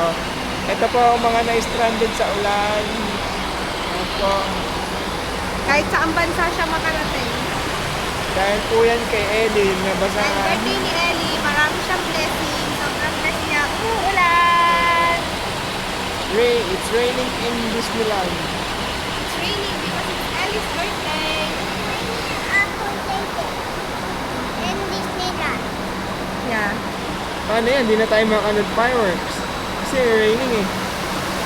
Oh, ito po ang mga na-stranded sa ulan. Opo. Kahit saan bansa siya makarating. Dahil po yan kay Ellie, Dahil nabasahan. birthday ni Ellie, marami siyang blessing. Sobrang bless niya. Uulan! It's raining in Disneyland. It's raining because it's Ellie's birthday. In Disneyland. Yeah. Paano yan? Hindi na tayo makanood fireworks. Kasi raining eh.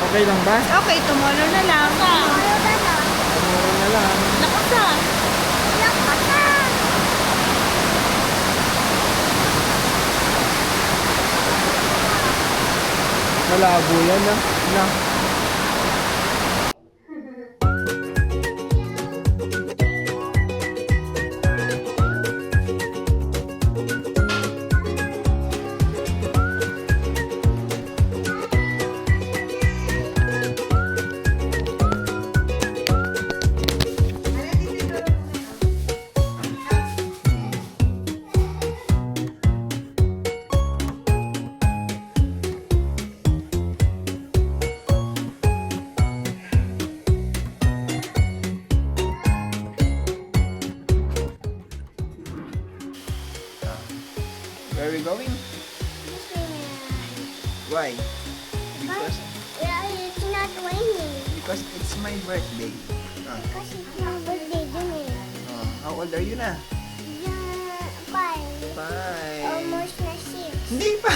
Okay lang ba? Okay, tomorrow na lang. Ano ba na? Tomorrow na lang. Lakas ah. Lakas na! Malabo yan ah. Na. Where are we going? Why? Because It's not raining. because it's my birthday. Ah, Because it's my birthday, isn't it? oh, how old are you na? Yeah, five. 5. Almost na six. Hindi pa.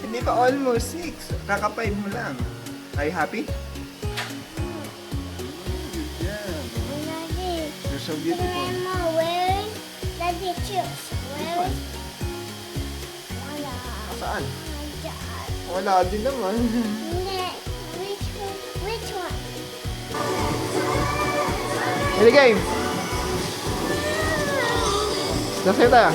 Hindi pa almost 6. Kaka-5 mo lang. Are you happy? Good job. Daddy, You're so beautiful. Grandma, where Daddy choose? Where? Saan? Wala. Saan? Diyan. Wala din naman. Hindi. Which one? Which one? Ready game? Selesai tak?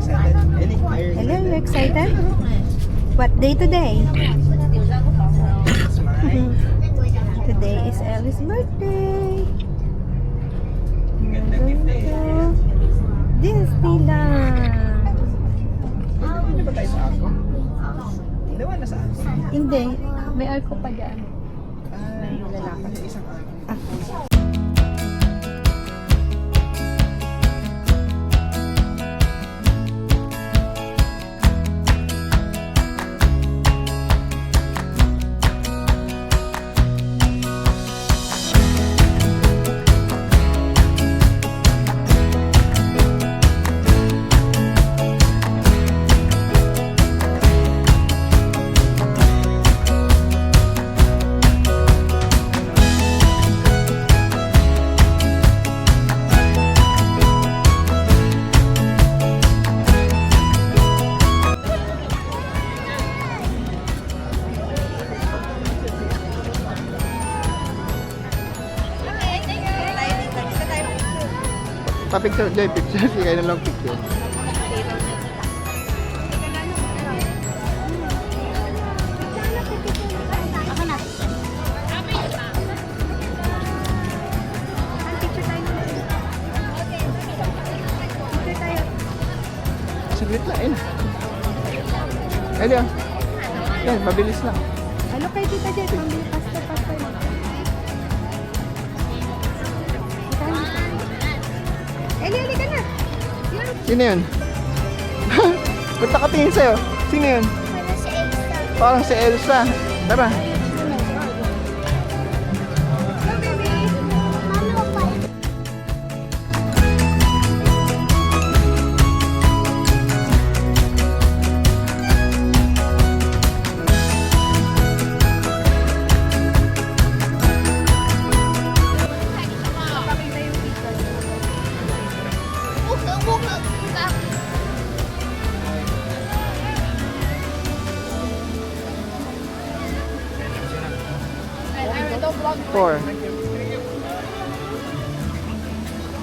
Hello, you excited? What day today? Today is Ellie's birthday. We're going to Disneyland. Hindi ba tayo sa ako? Hindi ba nasa ako? Hindi, may arko pa dyan. Lalaki. Isang ako. Picture, Joy, picture. Sige kayo na lang picture. Ako na. Picture tayo. Picture tayo. Saglit lang, ayun. Ayun yan. Yan, mabilis lang. Ano kay Tita Jet? Mambili pasta. Eli ka na. Yan. Sino yun? Ba't nakatingin sa'yo? Sino yun? Para sa extra. Parang si Elsa. Tara. Go, baby. Mama, pa. Pakita yung picture. Four.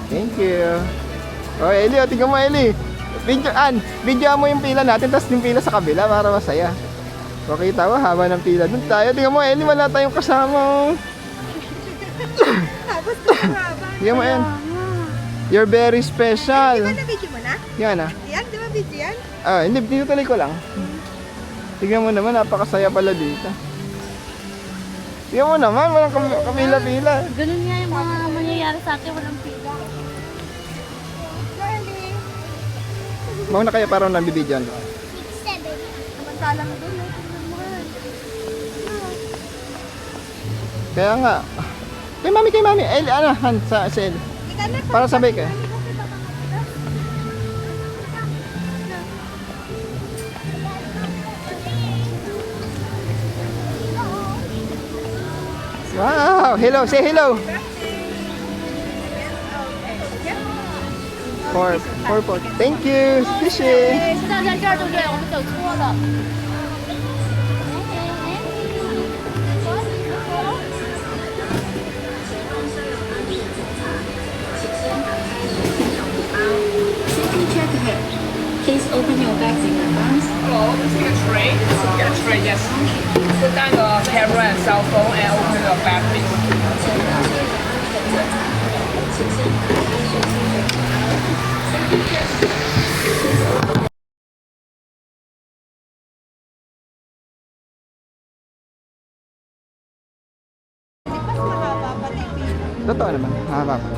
Thank you. Oh, Eli, oh, tingnan mo, Eli. Video mo yung pila natin, tapos yung pila sa kabila para masaya. Makita mo, haba ng pila. Doon tayo. Tingnan mo, Eli, wala tayong kasama. Tapos haba. Tingnan mo, yan. You're very Di special. ba na-video mo na? Yan, ah. Yan, di ba video yan? Ah, hindi, tinutuloy ko lang. Tingnan mo naman, napakasaya pala dito. Tingnan mo naman, walang kapila-pila. Ganun nga yung mga mangyayari sa akin, walang pila. Darling. Mauna kayo para nabibidyan. 6, 7. Samantalang doon. Kaya nga. Kay mami. Eli, ano, Han, sa Eli. Ika na. Para sabay kayo. Wow! Hello! Say hello! Four. Thank you! Fishing! 现在在这儿，对不对？我们走错了。 Please open your bags in advance. Hello, take a tray. Get a tray, yes. Put down your camera and cell phone and open your bag, please. Mas mahaba pati pila. Totoo naman. Mahaba pa.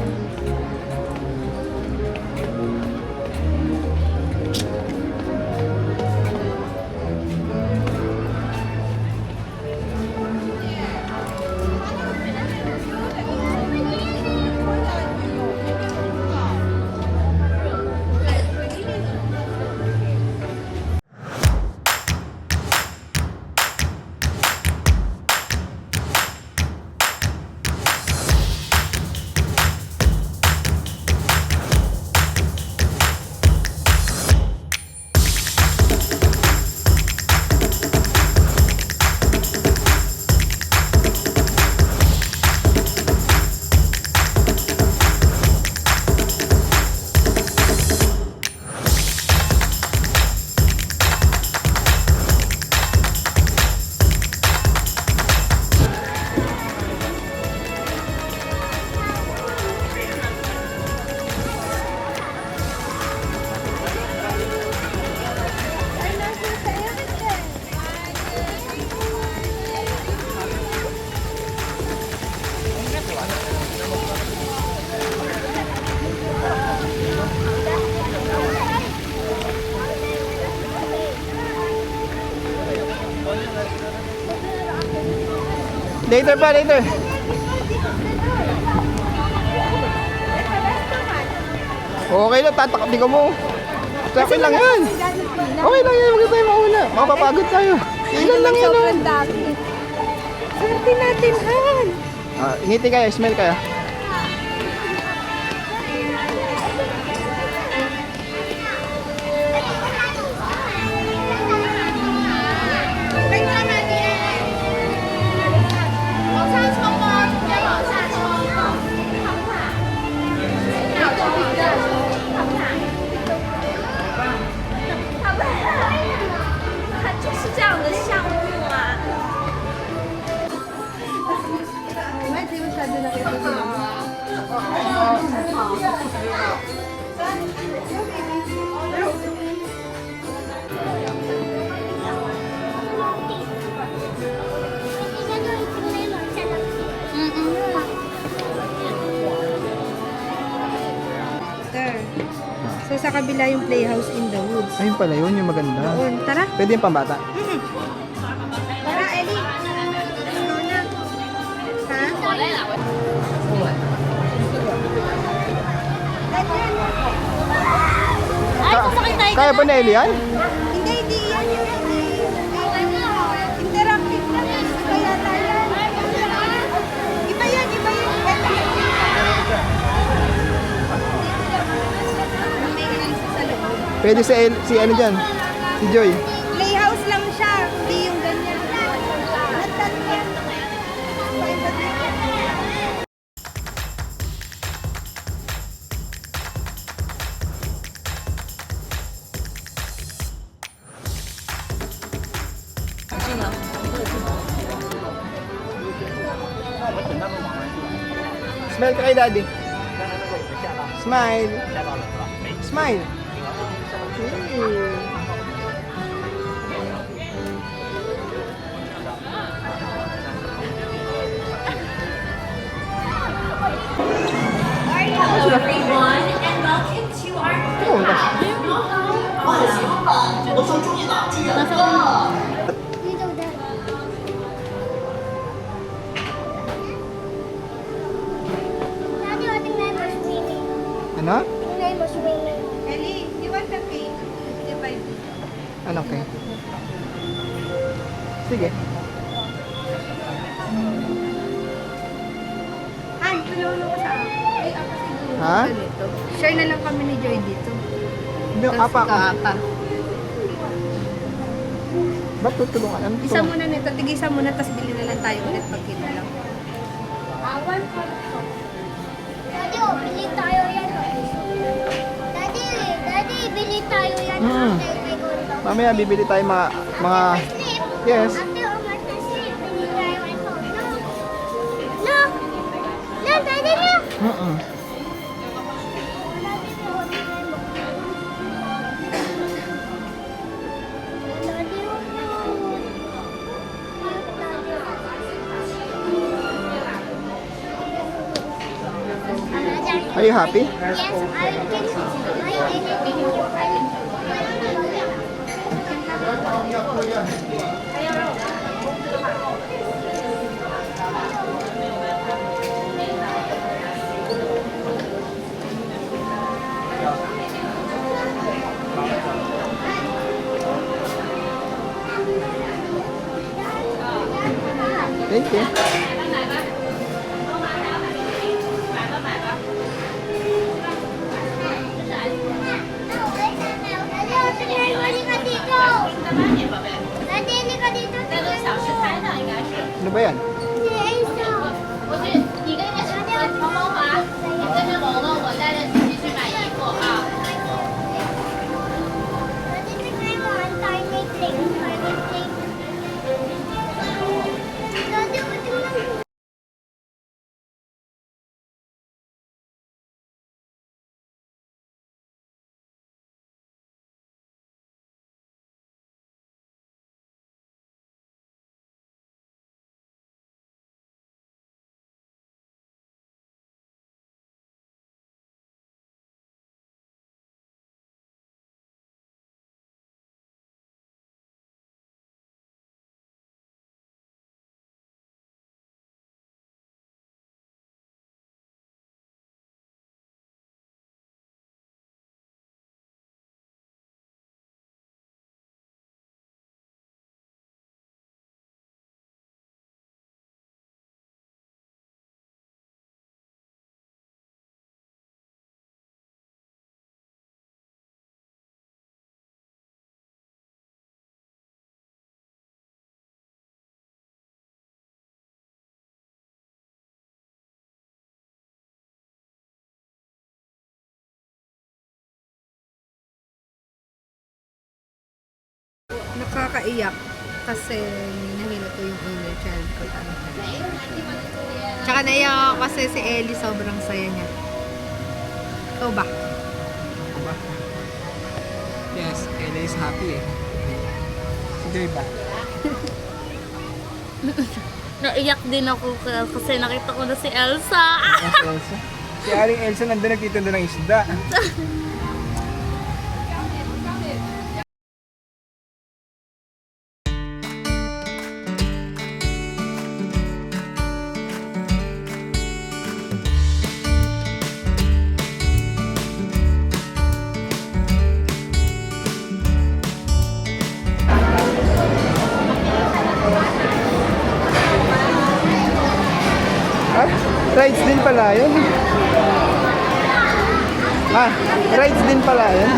Later pa, later. Okay lang, tatakot mo. Okay lang yan. Okay lang yan, huwag tayo mauna. Mapapagod tayo. Ilan lang yan. Sobrang dami. Swerte natin, Han. Ingiti kayo, smell kayo. sa kabila yung Playhouse in the Woods. Ayun pala yun, yung maganda. Doon, tara. Pwede yung pambata. Tara, Ellie. Ikaw na. Ha? Ganyan. Ay, sasakay tayo Kaya ba na Eli yan? Hindi, hindi yan yung interactive na. Iba yata yan. Iba yan, iba yan. May ganun sa loob. Pwede si ano dyan? Si Joy. Playhouse lang siya, hindi yung ganyan. Nagtan yan. Smile ka kay daddy. Smile. Smile. Everyone, and welcome to our Oh, Dito, Dad. Daddy, oh, tingnan mo swimming. ano? Tingnan mo swimming. Ellie, you want the cake? Divide. Ano okay? Sige. Han, tulungan mo sa akin. Ay, apa siguro. Ha? Dito. Share na lang kami ni Joy dito. Hindi, apa ako. Apa. Ba't tutulungan? Ano Isa to? muna nito, tigisa muna, tapos bili na lang tayo ulit pagkita lang. Daddy, oh, bili tayo yan. Daddy, Daddy, bili tayo yan. Mm. After I go to Mamaya bibili tayo mga sleep. yes. After all my sleep, bili tayo my phone. Look! Look! Look, Daddy, look! Mm-mm. Daddy, Are you happy? Yes, I can. Thank you. Daddy, halika dito. Daddy, halika dito. Ano ba yan? Si Elsa. 不是，你跟那小黄毛华，你跟着龙龙，我带着姐姐去买衣服啊。 Daddy, tingnan mo ang tiny thing. Tiny thing. Daddy, tingnan mo. Nakakaiyak kasi nahilo ko yung inner child ko. Tsaka naiyak ako kasi si Ellie sobrang saya niya. Ikaw ba? Yes, Ella is happy eh. Si Joy ba? Naiyak din ako kasi nakita ko na si Elsa. Yes, Elsa. Si Aling Elsa nandun nagtitinda ng isda. Rides din pala yun. Ah, rides din pala yun.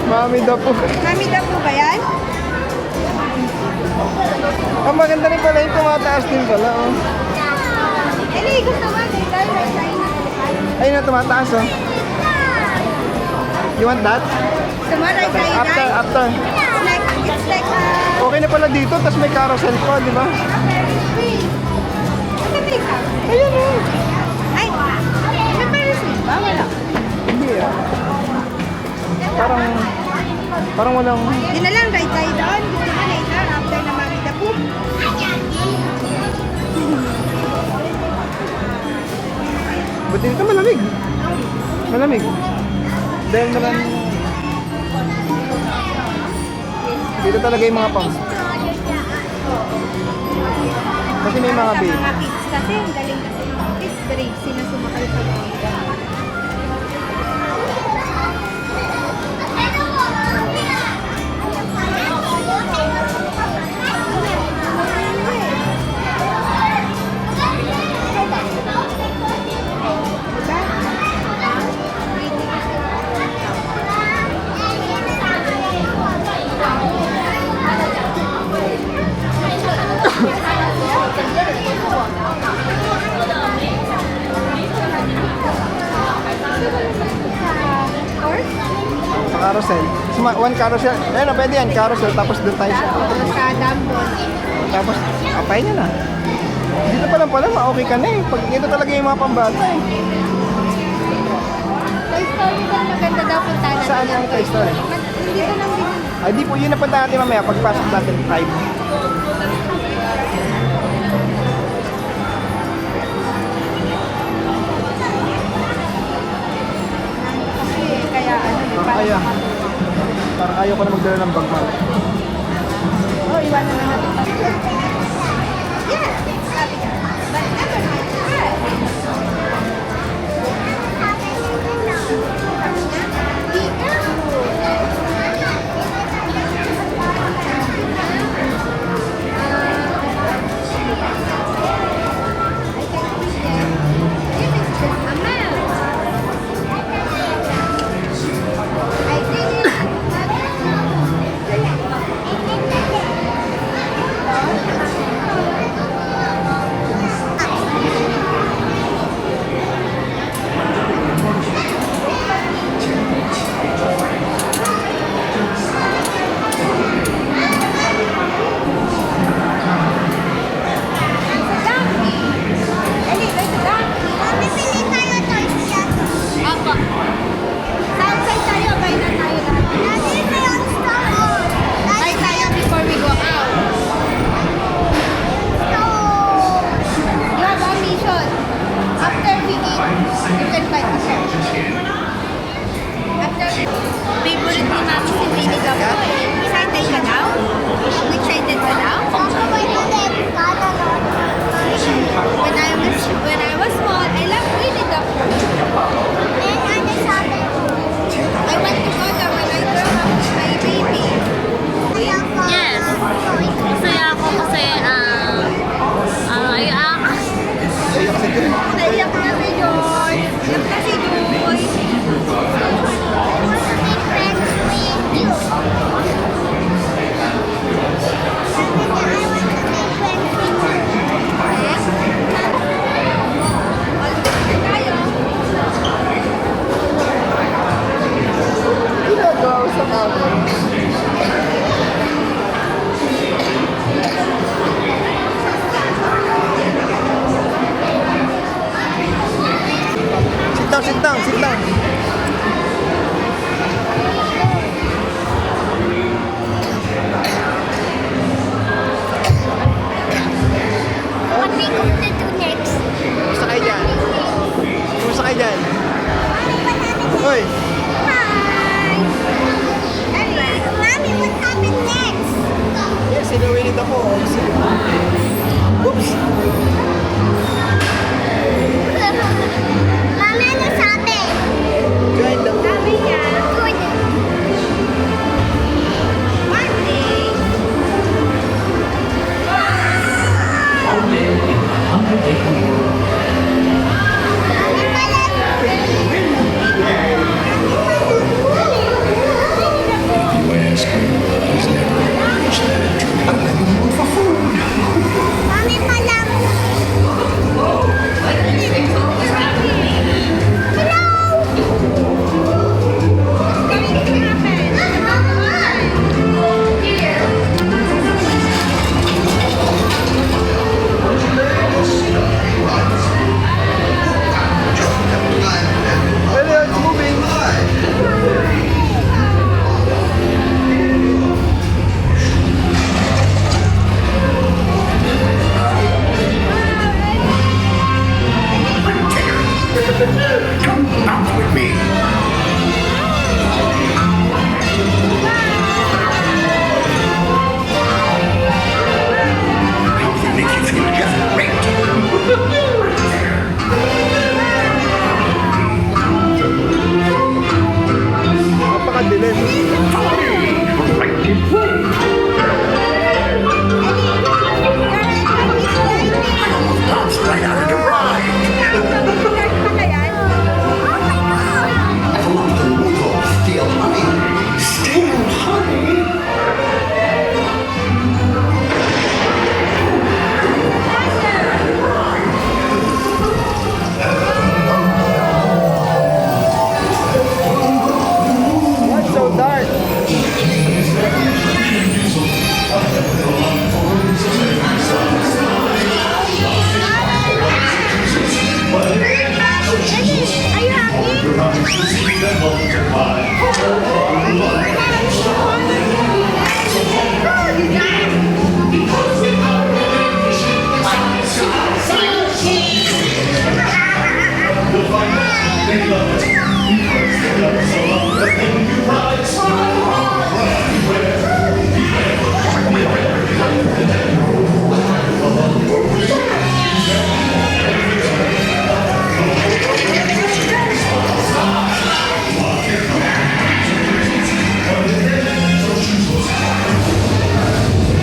Mami daw po. Mami daw po ba yan? Ang maganda rin pala yung tumataas din pala. Oh. Eli, gusto mo? Ayun na, tumataas oh. You want that? Gusto mo? Ride tayo After, dyan? after. It's like, Okay na pala dito, tapos may carousel pa, di ba? Ayun o. Ay, may parasol ba? Wala. Hindi ah. Parang walang... Yun na lang, ride tayo doon. Gusto mo later, after na Mami the Poop. Buti dito malamig. Malamig. Dahil naman... Dito talaga yung mga pump. Kasi may mga Sa babe. mga kids kasi, ang galing kasi yung mga kids. Brave sila sumakay sa mga. Sa carousel. One carousel. Ayun, pwede yan. Carousel. Tapos doon tayo sa... Sa Dumbo. Tapos, apay nyo na. Dito pa lang pala, okay ka na eh. Pag dito talaga yung mga pambata eh. Toy Story daw, maganda daw punta natin. Saan ang Toy Story? Hindi ko lang din. Ay, di po. Yun na punta natin mamaya. Pagpasok natin 5. Kasi kaya ano, di ba? Kaya, parang ayaw ko na magdala ng bag man. Oh, iwanan na natin. Yeah, sabi ka. But never mind. Favorite ni Mami si Billy Gabo. Excited ka daw? Excited ka daw? When I was small, I loved Billy Gabo. I want to go there when I grow up with my baby. Yes. Masaya ako kasi, Naiyak na si Joy. Naiyak na si Joy. Ginagawa sa kami. Sit down, sit down, sit down. What we going to do next? Kumusta kayo dyan? Kumusta kayo dyan? Hoy! Hi! Mommy, what happened next? Yes, sinuwinit ako. Oops! Mami, ano sabi? Join the... Sabi niya, Good. one day,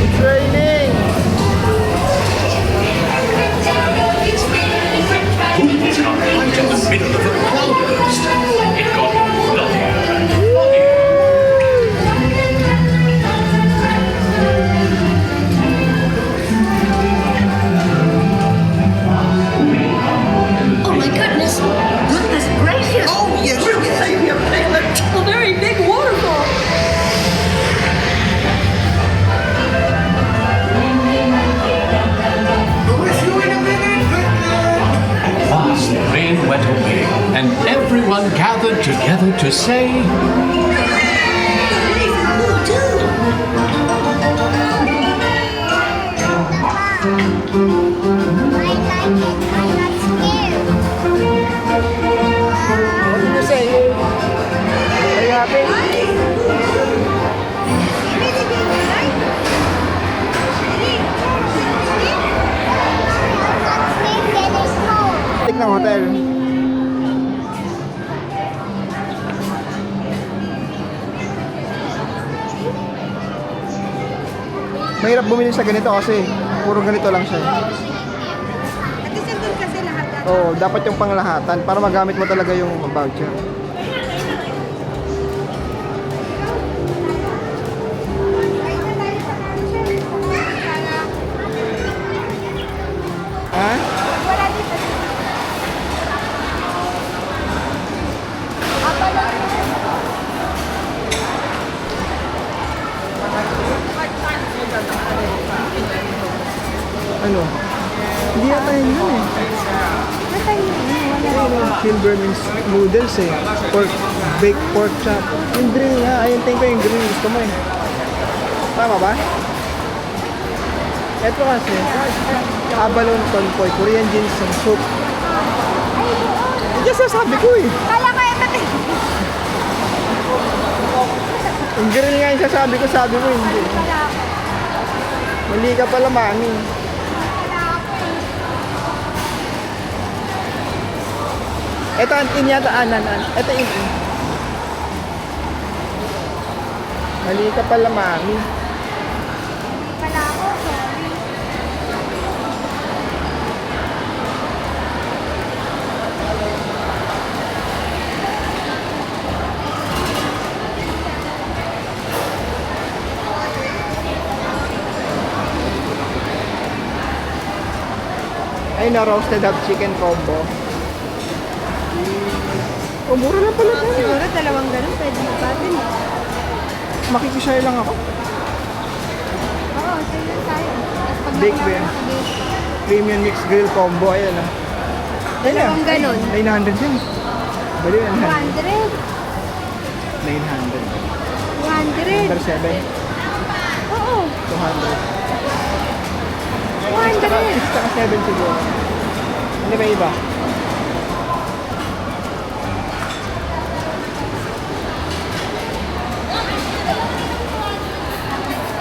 It's raining! It's got right in the middle of a cloudburst. It got bloodier and bloodier. Oh my goodness! Goodness gracious! Oh, yes, Savior Piglet. A very big waterfall! With you in a minute, Piglet. Fast the rain went away, and everyone gathered together to say, I like it. I'm not scared. What did you say? Are you happy? Tik ng hotel. Mahirap bumili sa ganito kasi puro ganito lang siya. At least nandun kasi lahat dati. Oo, dapat yung panglahatan para magamit mo talaga yung voucher. Ha? Wala dito. Ano? Hindi yata yun yun eh. Silver means noodles eh. Pork, baked pork chop. Yung grill nga. Ayun, tingin ko yung grill. Gusto mo eh. Tama ba? Ito kasi, abalone tonpoy, Korean ginseng soup. Hindi sasabi ko eh. Kala ko ito. Yung grill nga yung sasabi ko, sabi mo hindi. Mali ka pala, mami. Ito ang in yata, anan. Ito in. Mali ka pala, mami. Wala ako. Sorry. Ay na roasted up chicken combo. Oh, mura lang pala tayo. Siguro dalawang ganun pwede magbatin. Makikishare lang ako. Oo, sige tayo. Tapos pag Baked nakuha bean. mo sa bake, Premium mixed grill combo. Ayan ah. dalawang ganun. 900 yan. Bali yan. 200. 900. 200. Number 7. Oo, 200. 200. 6 saka 7 siguro. Ano ba iba?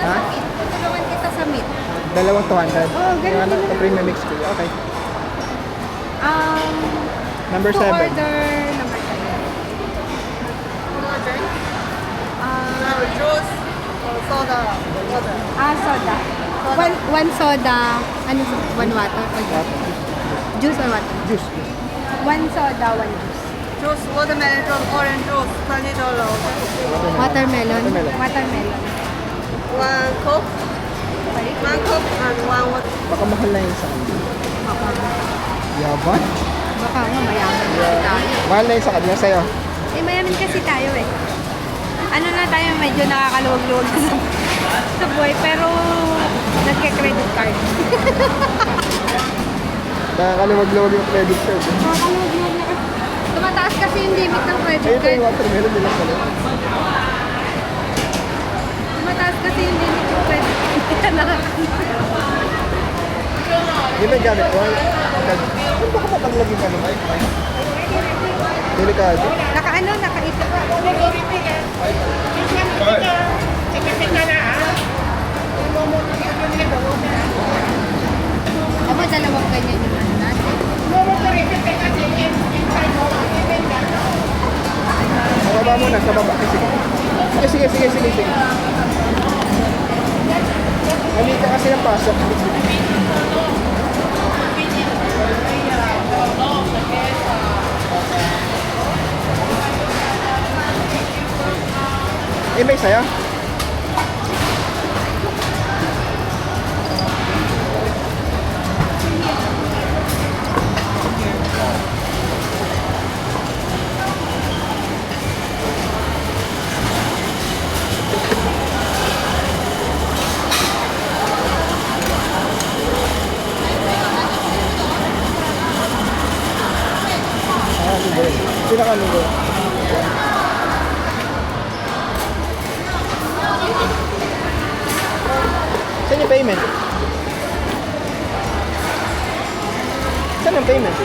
Ha? Tulungan kita sa meat. Dalawang 200. Oo, ganun Ano? din. Premium mixed grill. Okay. Number To 7. order number 7. Order? Juice or soda. Soda. One soda. Ano one water? Or juice or water? Juice. One soda, one juice. Juice, watermelon juice, orange juice, $20. Watermelon. Watermelon. Watermelon. One Coke. One Coke and one water. Baka mahal na yun sa kanya. Yaban? Baka nga mayaman kasi tayo. Mahal na yun sa kanya sa'yo. Eh, mayaman kasi tayo eh. Ano na tayo, medyo nakakaluwag-luwag sa buhay. Pero, nagka-credit card. Nakakaluwag-luwag yung credit card. Nakakaluwag-luwag na kasi. Tumataas kasi yung limit ng credit credit Ayun ito yung card. watermelon nila pala. Mataas kasi yung limit yung credit card. Di ba yung gamit ko? Ano ba ka mapaglagin ka naman? Delikado. Nakaisip. Ako, dalawang ganyan yung ano natin. Sa baba muna, sa baba. Sige. Mali ka kasi ng pasok. May saya? Pinakalugo. Saan yung payment? Saan yung payment?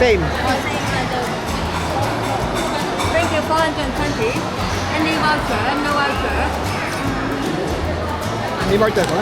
Same. Thank you, 420. Any voucher? No voucher? May marker ko?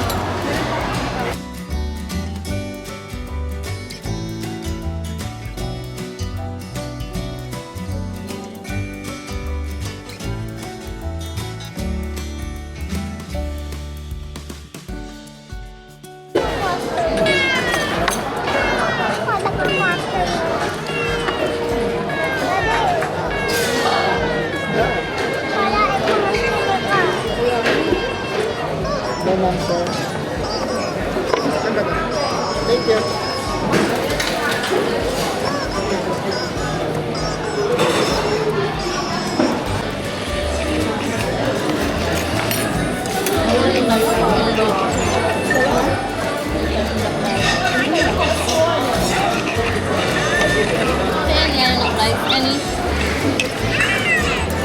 No, ma'am, sir. Saan ba ba? Thank you.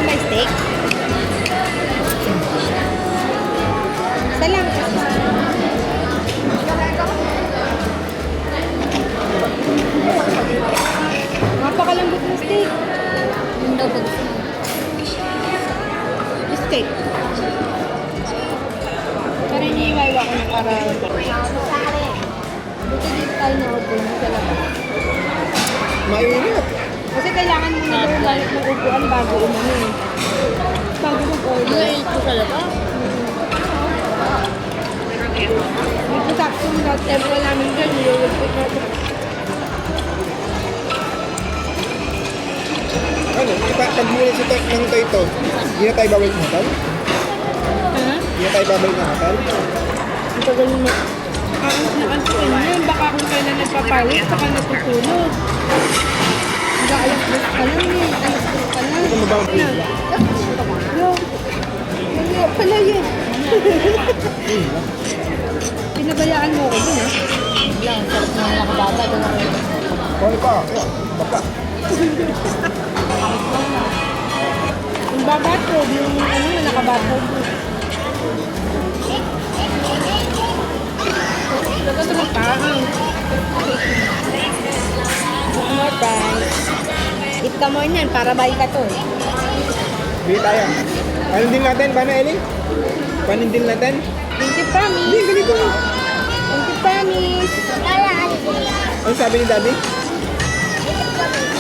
May steak? Salam. Napakalambot ng steak. Yung daw pag steak. Pero iniiwawa ko na para buti dito tayo na order mo sa labas. Mainit. Kasi kailangan mo na bumalik ng upuan bago umano eh. Bago mag-order. Ito sa labas? Ito sakto yung tempo namin dyan. Nilulugpit natin. Ano? Pag muna sa ng ito, hindi na tayo babalik ng hotel? Ha? Hindi na tayo babalik ng hotel? Ang tagal mo. Nakantuin yun. Baka kung kailan nagpapawis, baka natutulog. Hanggang alas 2 ka lang eh. Alas 2 ka lang. Ito mabawang pila. Yung pala yun. Pinabayaan mo ko dun ah. Lang, sarap na nakabata. Okay pa. Baka. Yung babatog, yung ano, nakabatog. Ito magkaang. More price. Eat ka more niyan para buy ka to. Bili tayo. Paano din natin? Paano, Ellie? Paano din natin? 20 promise. Hindi, ganito. 20 promise. Ano sabi ni Daddy?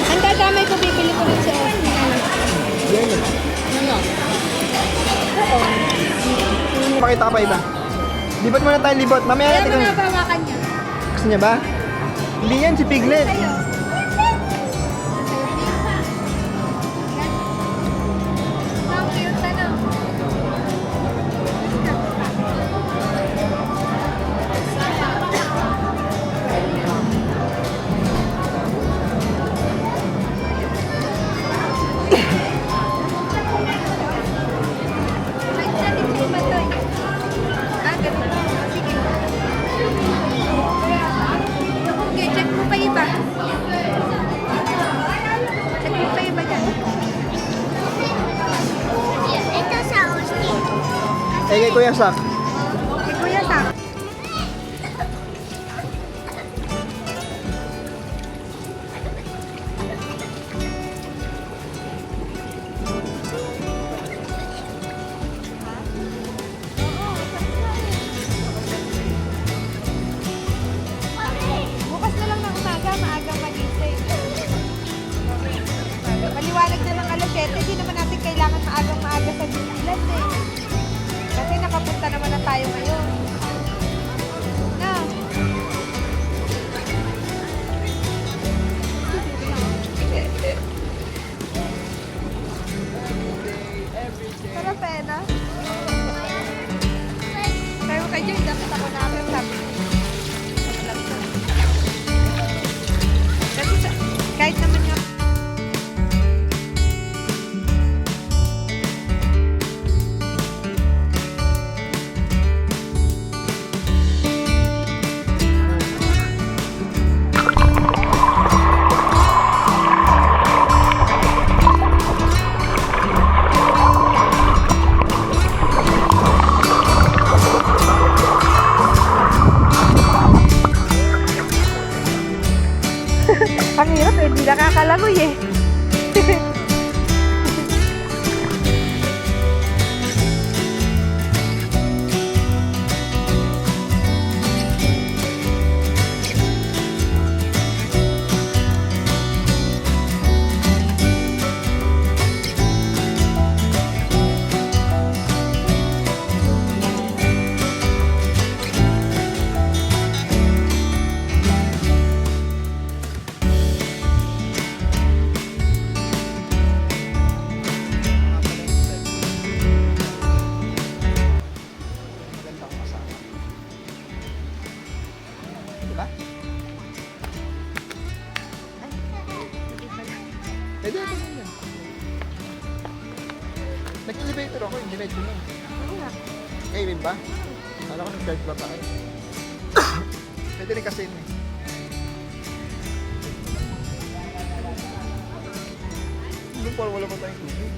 Ang dadamay ko, bibili ko rin si Austin. Yan. Ano? Oo. Pakita ka pa iba. Libot muna tayo, libot. Mamaya Kaya natin mo kung... nabawakan niya. Gusto niya ba? Hindi yan, si Piglet. Sa'yo. Ang cute, ano? kay Kuya Sak. Kay Kuya Sak. Bukas na lang ng umaga, maaga magising. Maliwanag na ng alas 7, di naman natin kailangan maaga sa Disneyland eh. Kasi nakapunta naman na tayo ngayon. Na. Sarap eh, na? Sabi mo kayo, dapat ako namin sabi. Kasi kahit naman nga ang hirap eh, di nakakalangoy eh. Magandang kasama. Diba? Pwede ito lang yan. Nag-elevator ako, yung diretso na. Kayo rin ba? Kala ko nag-charge ba pa kayo? Pwede rin kasi yun eh. Doon pa wala pa tayong tubig.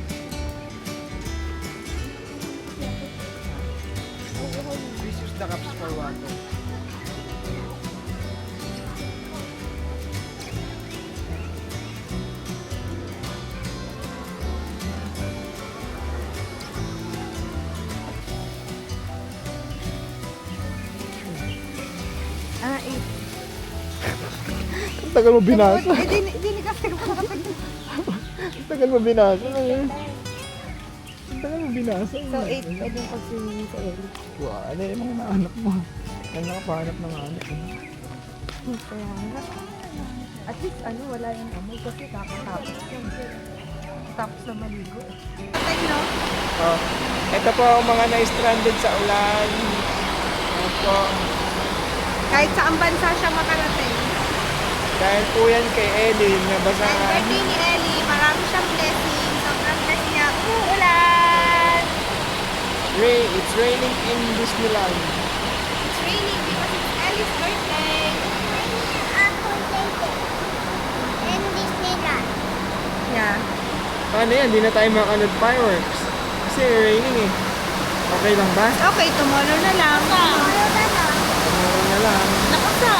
Please use the cups for water. Ah, eh. Ang tagal mo binasa. Eh, di kasi makakapag... Ang tagal mo binasa. Ang tagal mo binasa. So, 8, pwede yung pag-swimming sa Ellie. Wow, ano yung mga anak mo? Ano nakapahanap ng anak mo? Kaya nga. At least, wala yung amoy kasi kakatapos yun. Tapos na maligo eh. Patay, no? Oh, ito po ang mga na-stranded sa ulan. Ito po. Kahit saan bansa siya makarating. Dahil po yan kay Ellie, Ang nabasahan. birthday ni Ellie, marami siyang blessing. Sobrang bless niya. Uulan! It's raining in Disneyland. It's raining because it's Ellie's birthday. In Disneyland. Yeah. Paano yan? Hindi na tayo makanood fireworks. Kasi raining eh. Okay lang ba? Okay, tomorrow na lang. Tomorrow na lang. Nakasa.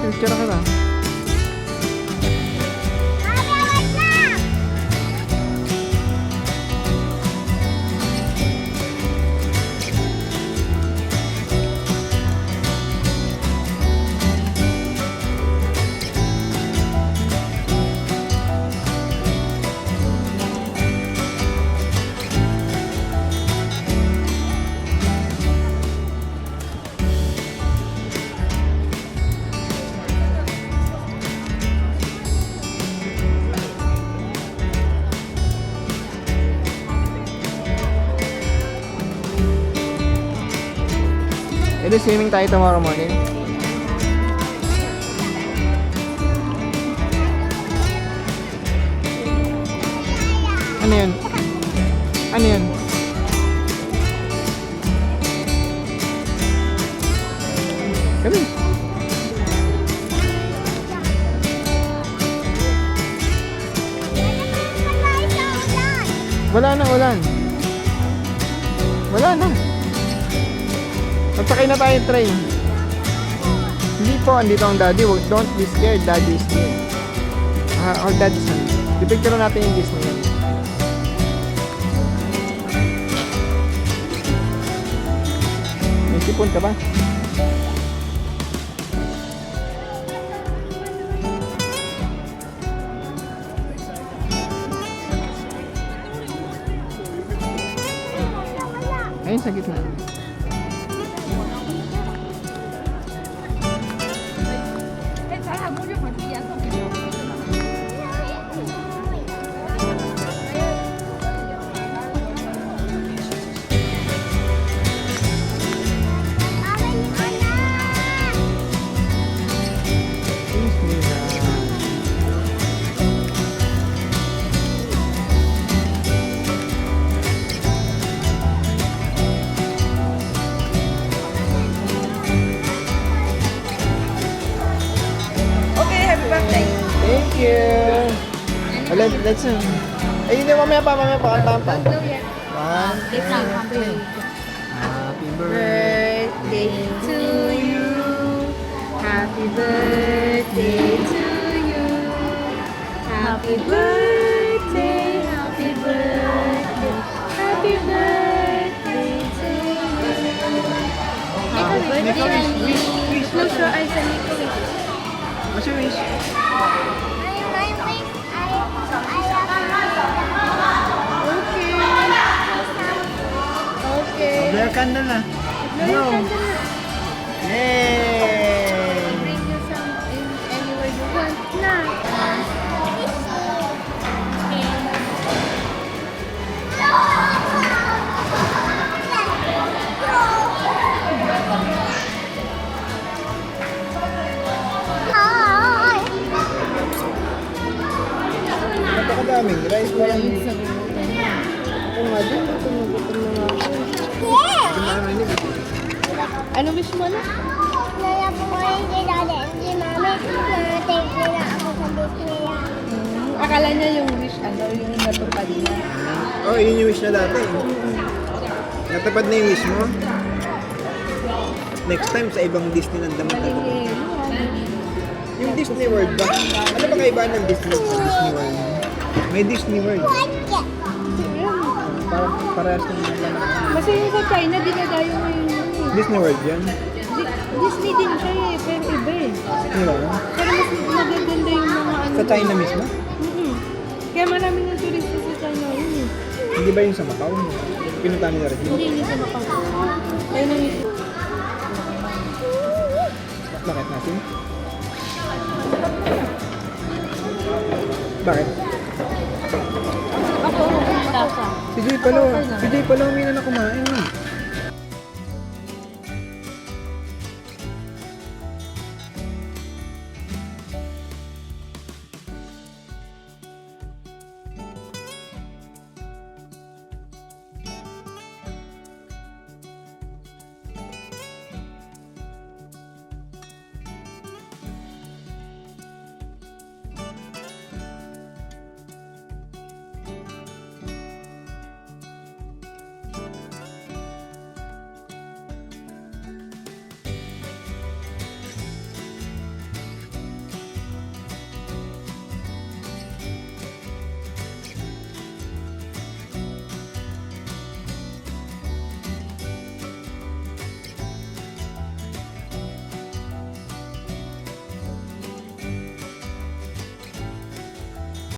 Picture ka na. Edi, swimming tayo tomorrow morning. Ano yun? Ano yun? Kami. Wala na ulan. Wala na. Magsakay na tayo train. Hindi po, andito ang daddy. Don't be scared, daddy is here. Or daddy's here. Pipicture natin yung Disney yan. May sipon ka ba? Ayun sa gitna. Okay, happy birthday. Thank you. Let's ayun na, mamaya pa, kantahan pa. One, happy birthday. Birthday to you. Happy birthday to you. Happy birthday, happy birthday, happy birthday to you. Happy birthday, close your eyes and make a wish. What's your wish? Okay. Blare candle na. No. Yay! Bring you some in anywhere you want na. Napakadaming rice pa lang. Oo nga din, tumugutom na nga ako. Ano wish mo na? Naya po ko rin si Daddy and si Mami. Na-take nila ako sa Disneyland. Akala niya yung wish, yung natupad niya. Oh, yun yung wish na dati. Natapad na yung wish mo? Next time sa ibang Disneyland naman tayo. Yung Disney World ba? Ano ba kaibahan ng Disney World? May Disney World. Parehas ng lang. Kasi yung sa China, dinadayo mo yung Disney World yan? Disney din siya eh, pero iba eh. Diba? Pero mas magaganda yung mga ano. Sa China mismo? Kaya maraming ng turista sa China yun eh. Hindi ba yung sa Macau? Pinunta nila rin. Hindi sa Macau. Ayun ang ito. Bakit natin? Bakit? Ako, tasa. Si Jay pala umina na kumain.